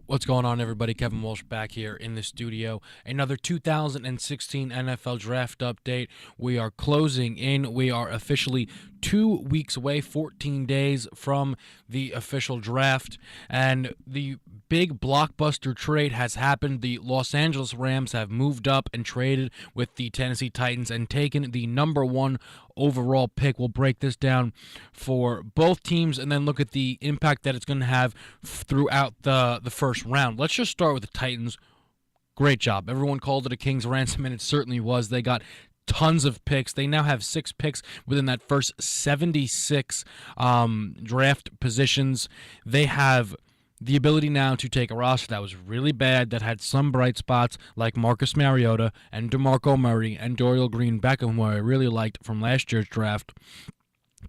What's going on, everybody? Kevin Walsh back here in the studio. Another 2016 NFL Draft update. We are closing in. We are officially 2 weeks away, 14 days from the official draft. And the big blockbuster trade has happened. The Los Angeles Rams have moved up and traded with the Tennessee Titans and taken the number one overall pick. We'll break this down for both teams and then look at the impact that it's going to have throughout the first round. Let's just start with the Titans. Great job. Everyone called it a king's ransom, and it certainly was. They got tons of picks. They now have 6 picks within that first 76 draft positions. They have the ability now to take a roster that was really bad, that had some bright spots like Marcus Mariota and DeMarco Murray and Dorial Green-Beckham, who I really liked from last year's draft,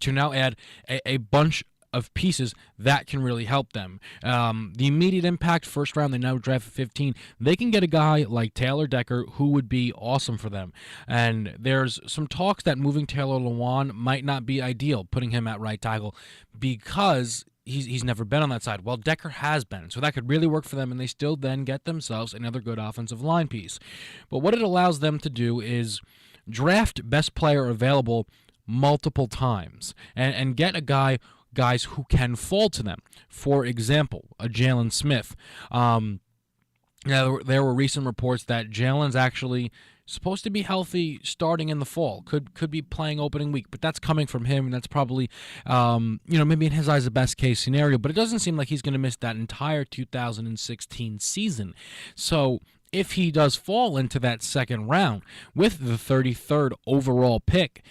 to now add a bunch of pieces that can really help them. The immediate impact, first round, they now draft at 15. They can get a guy like Taylor Decker who would be awesome for them. And there's some talks that moving Taylor Lewan might not be ideal, putting him at right tackle, because he's never been on that side. Well, Decker has been, so that could really work for them, and they still then get themselves another good offensive line piece. But what it allows them to do is draft best player available multiple times and get guys who can fall to them. For example, a Jalen Smith. Now, there were recent reports that Jalen's actually supposed to be healthy starting in the fall. Could be playing opening week, but that's coming from him, and that's probably, maybe in his eyes the best case scenario. But it doesn't seem like he's going to miss that entire 2016 season. So if he does fall into that second round with the 33rd overall pick,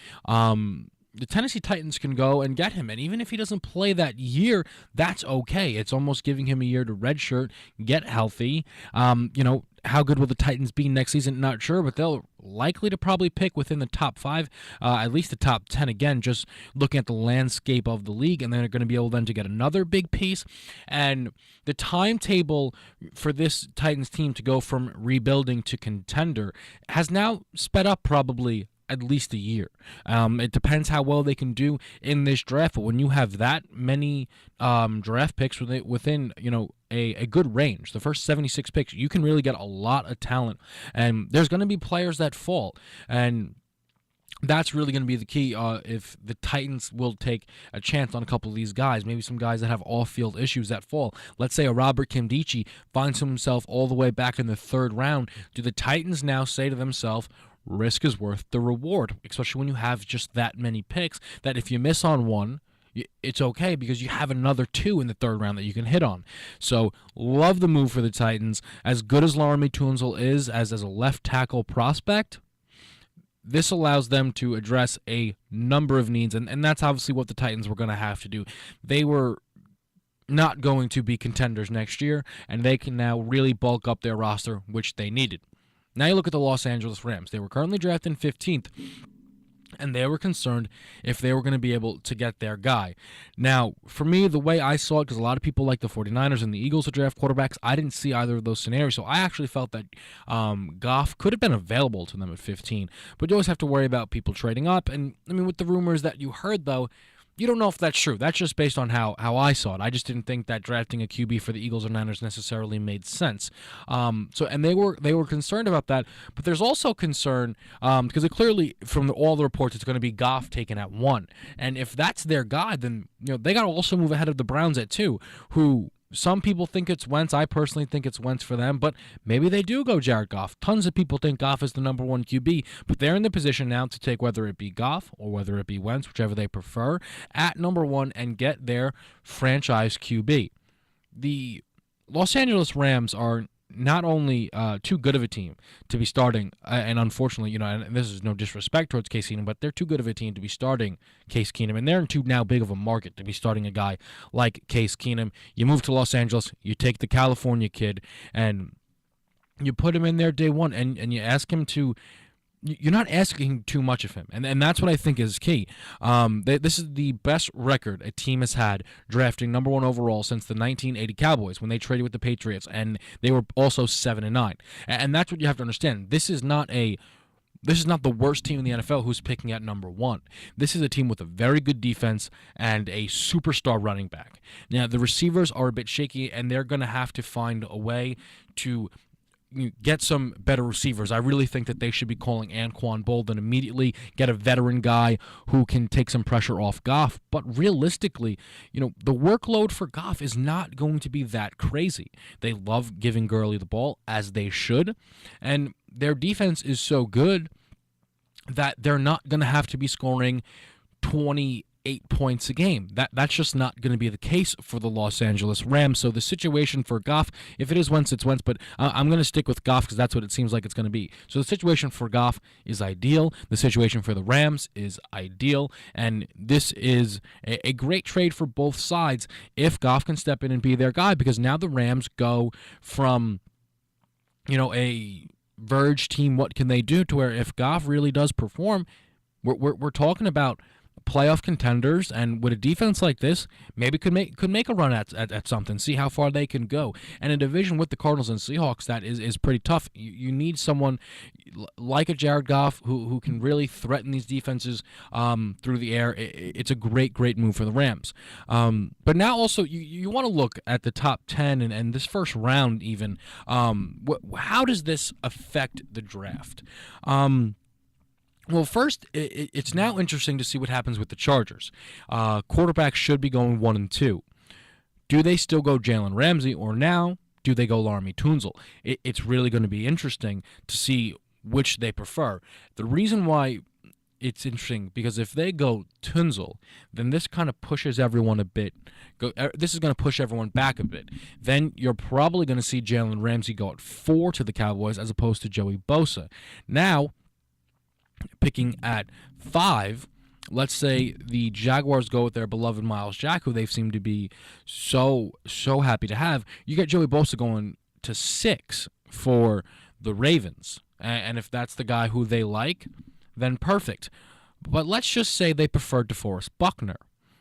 the Tennessee Titans can go and get him. And even if he doesn't play that year, that's okay. It's almost giving him a year to redshirt, get healthy. How good will the Titans be next season? Not sure, but they'll likely to probably pick within the top 5, at least the top 10 again, just looking at the landscape of the league. And they're going to be able then to get another big piece. And the timetable for this Titans team to go from rebuilding to contender has now sped up probably at least a year. It depends how well they can do in this draft, but when you have that many draft picks within a good range, the first 76 picks, you can really get a lot of talent, and there's going to be players that fall, and that's really going to be the key if the Titans will take a chance on a couple of these guys, maybe some guys that have off-field issues that fall. Let's say a Robert Kimdichie finds himself all the way back in the 3rd round. Do the Titans now say to themselves, risk is worth the reward, especially when you have just that many picks, that if you miss on one, it's okay because you have another 2 in the 3rd round that you can hit on. So love the move for the Titans. As good as Laramie Tunsil is as a left tackle prospect, this allows them to address a number of needs, and that's obviously what the Titans were going to have to do. They were not going to be contenders next year, and they can now really bulk up their roster, which they needed. Now you look at the Los Angeles Rams. They were currently drafted 15th, and they were concerned if they were going to be able to get their guy. Now, for me, the way I saw it, because a lot of people like the 49ers and the Eagles to draft quarterbacks, I didn't see either of those scenarios, so I actually felt that Goff could have been available to them at 15, but you always have to worry about people trading up, and, with the rumors that you heard, though, you don't know if that's true. That's just based on how I saw it. I just didn't think that drafting a QB for the Eagles or Niners necessarily made sense. And they were concerned about that. But there's also concern because clearly from all the reports it's going to be Goff taken at 1. And if that's their guy, then they got to also move ahead of the Browns at 2, who some people think it's Wentz. I personally think it's Wentz for them, but maybe they do go Jared Goff. Tons of people think Goff is the number 1 QB, but they're in the position now to take whether it be Goff or whether it be Wentz, whichever they prefer, at number 1 and get their franchise QB. The Los Angeles Rams are not only too good of a team to be starting, and unfortunately, and this is no disrespect towards Case Keenum, but they're too good of a team to be starting Case Keenum, and they're in too now big of a market to be starting a guy like Case Keenum. You move to Los Angeles, you take the California kid, and you put him in there day one, and you ask him to. You're not asking too much of him, and that's what I think is key. This is the best record a team has had drafting number 1 overall since the 1980 Cowboys when they traded with the Patriots, and they were also 7-9. And that's what you have to understand. This is not a this is not the worst team in the NFL who's picking at number one. This is a team with a very good defense and a superstar running back. Now, the receivers are a bit shaky, and they're going to have to find a way to get some better receivers. I really think that they should be calling Anquan Bolden immediately, get a veteran guy who can take some pressure off Goff. But realistically, the workload for Goff is not going to be that crazy. They love giving Gurley the ball, as they should, and their defense is so good that they're not going to have to be scoring 28 points a game. That's just not going to be the case for the Los Angeles Rams. So the situation for Goff, if it is Wentz, it's Wentz, but I'm going to stick with Goff because that's what it seems like it's going to be. So the situation for Goff is ideal. The situation for the Rams is ideal, and this is a great trade for both sides if Goff can step in and be their guy, because now the Rams go from a Verge team, what can they do, to where if Goff really does perform, we're talking about playoff contenders, and with a defense like this, maybe could make a run at something, see how far they can go. And a division with the Cardinals and Seahawks that is pretty tough. You need someone like a Jared Goff who can really threaten these defenses through the air. It's a great move for the Rams. But now also you want to look at the top 10 and this first round even. How does this affect the draft? Well, first, it's now interesting to see what happens with the Chargers. Quarterbacks should be going 1 and 2. Do they still go Jalen Ramsey, or now do they go Laramie Tunsil? It's really going to be interesting to see which they prefer. The reason why it's interesting, because if they go Tunsil, then this kind of pushes everyone a bit. This is going to push everyone back a bit. Then you're probably going to see Jalen Ramsey go at 4 to the Cowboys as opposed to Joey Bosa. Now, picking at 5, let's say the Jaguars go with their beloved Miles Jack, who they seem to be so happy to have. You get Joey Bosa going to 6 for the Ravens. And if that's the guy who they like, then perfect. But let's just say they preferred DeForest Buckner.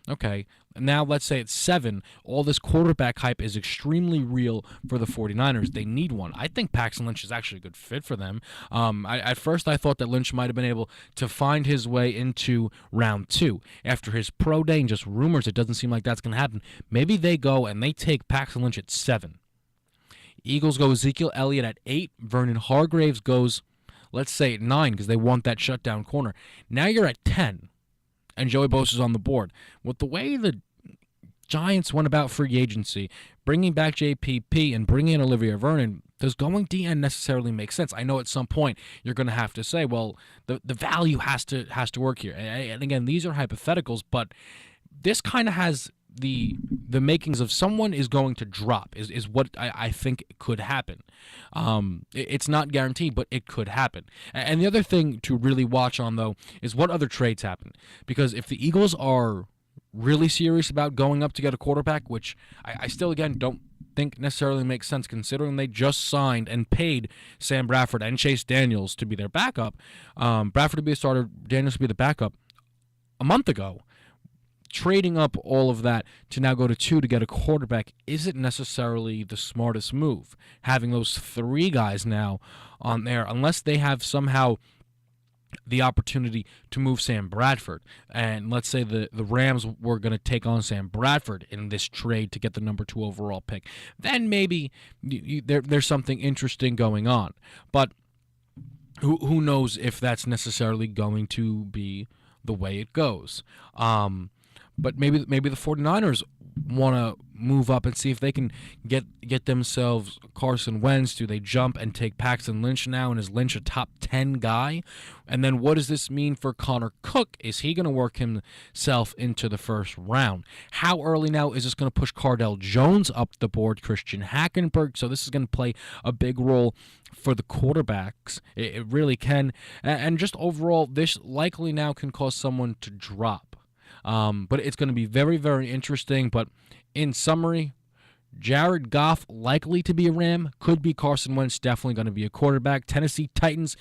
Okay, now let's say it's 7. All this quarterback hype is extremely real for the 49ers. They need one. I think Paxton Lynch is actually a good fit for them. At first, I thought that Lynch might have been able to find his way into round 2. After his pro day and just rumors, it doesn't seem like that's going to happen. Maybe they go and they take Paxton Lynch at 7. Eagles go Ezekiel Elliott at 8. Vernon Hargraves goes, let's say, at 9 because they want that shutdown corner. Now you're at 10. And Joey Bosa's on the board. With the way the Giants went about free agency, bringing back JPP and bringing in Olivia Vernon, does going DN necessarily make sense? I know at some point you're going to have to say, well, the value has to work here. And again, these are hypotheticals, but this kind of has the makings of someone is going to drop is what I think could happen. It's not guaranteed, but it could happen. And the other thing to really watch on, though, is what other trades happen. Because if the Eagles are really serious about going up to get a quarterback, which I still, again, don't think necessarily makes sense considering they just signed and paid Sam Bradford and Chase Daniels to be their backup. Bradford to be a starter, Daniels to be the backup a month ago. Trading up all of that to now go to 2 to get a quarterback isn't necessarily the smartest move. Having those 3 guys now on there, unless they have somehow the opportunity to move Sam Bradford. And let's say the Rams were going to take on Sam Bradford in this trade to get the number 2 overall pick. Then maybe there's something interesting going on. But who knows if that's necessarily going to be the way it goes. But maybe the 49ers want to move up and see if they can get themselves Carson Wentz. Do they jump and take Paxton Lynch now? And is Lynch a top 10 guy? And then what does this mean for Connor Cook? Is he going to work himself into the first round? How early now is this going to push Cardell Jones up the board, Christian Hackenberg? So this is going to play a big role for the quarterbacks. It really can. And just overall, this likely now can cause someone to drop. But it's going to be very, very interesting. But in summary, Jared Goff likely to be a Ram, could be Carson Wentz definitely going to be a quarterback. Tennessee Titans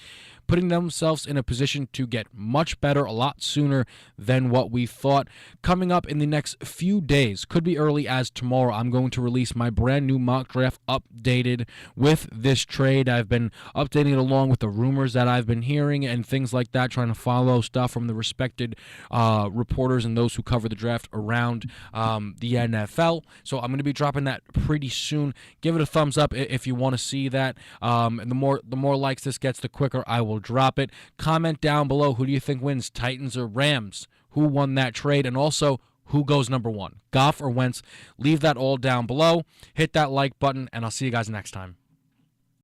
putting themselves in a position to get much better a lot sooner than what we thought. Coming up in the next few days, could be early as tomorrow, I'm going to release my brand new mock draft updated with this trade. I've been updating it along with the rumors that I've been hearing and things like that, trying to follow stuff from the respected reporters and those who cover the draft around the NFL. So I'm going to be dropping that pretty soon. Give it a thumbs up if you want to see that. And the more likes this gets, the quicker I will drop it. Comment down below, who do you think wins, Titans or Rams? Who won that trade? And also, who goes number one, Goff or Wentz? Leave that all down below. Hit that like button, and I'll see you guys next time.